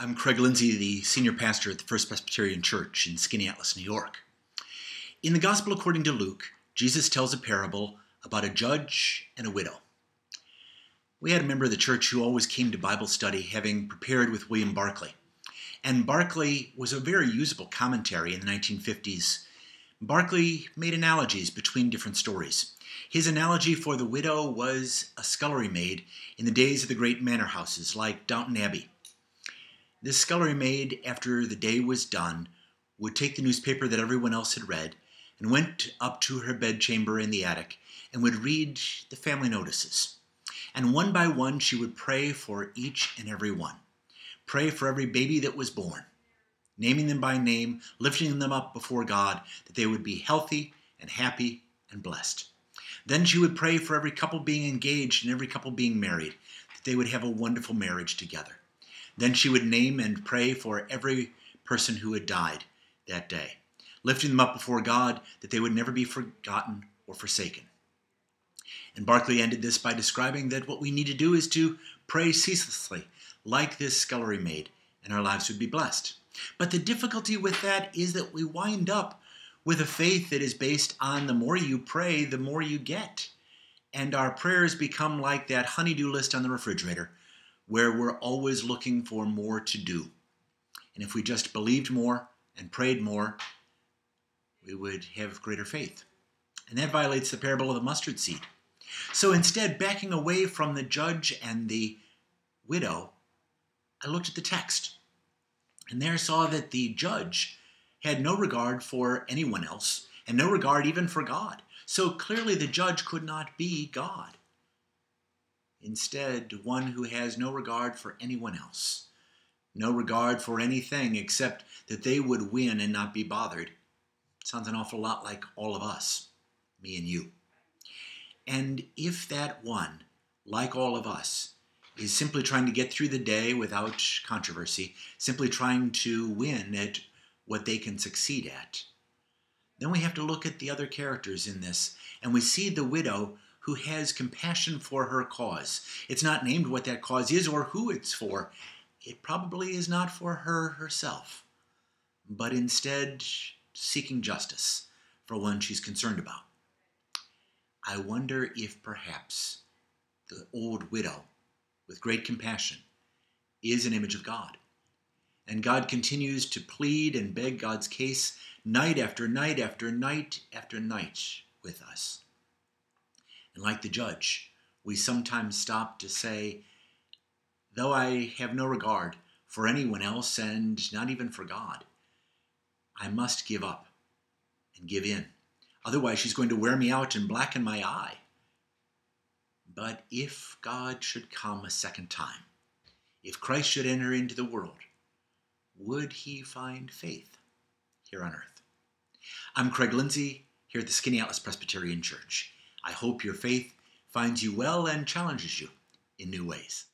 I'm Craig Lindsey, the senior pastor at the First Presbyterian Church in Skaneateles, New York. In the Gospel according to Luke, Jesus tells a parable about a judge and a widow. We had a member of the church who always came to Bible study having prepared with William Barclay. And Barclay was a very usable commentary in the 1950s. Barclay made analogies between different stories. His analogy for the widow was a scullery maid in the days of the great manor houses like Downton Abbey. This scullery maid, after the day was done, would take the newspaper that everyone else had read and went up to her bedchamber in the attic and would read the family notices. And one by one she would pray for each and every one. Pray for every baby that was born, naming them by name, lifting them up before God, that they would be healthy and happy and blessed. Then she would pray for every couple being engaged and every couple being married, that they would have a wonderful marriage together. Then she would name and pray for every person who had died that day, lifting them up before God that they would never be forgotten or forsaken. And Barclay ended this by describing that what we need to do is to pray ceaselessly, like this scullery maid, and our lives would be blessed. But the difficulty with that is that we wind up with a faith that is based on the more you pray, the more you get. And our prayers become like that honey-do list on the refrigerator, where we're always looking for more to do. And if we just believed more and prayed more, we would have greater faith. And that violates the parable of the mustard seed. So instead, backing away from the judge and the widow, I looked at the text and there saw that the judge had no regard for anyone else and no regard even for God. So clearly the judge could not be God. Instead, one who has no regard for anyone else, no regard for anything except that they would win and not be bothered. Sounds an awful lot like all of us, me and you. And if that one, like all of us, is simply trying to get through the day without controversy, simply trying to win at what they can succeed at, then we have to look at the other characters in this, and we see the widow who has compassion for her cause. It's not named what that cause is or who it's for. It probably is not for her herself, but instead seeking justice for one she's concerned about. I wonder if perhaps the old widow with great compassion is an image of God. And God continues to plead and beg God's case night after night after night after night with us. And like the judge, we sometimes stop to say, though I have no regard for anyone else and not even for God, I must give up and give in. Otherwise, she's going to wear me out and blacken my eye. But if God should come a second time, if Christ should enter into the world, would he find faith here on earth? I'm Craig Lindsey, here at the Skaneateles Presbyterian Church. I hope your faith finds you well and challenges you in new ways.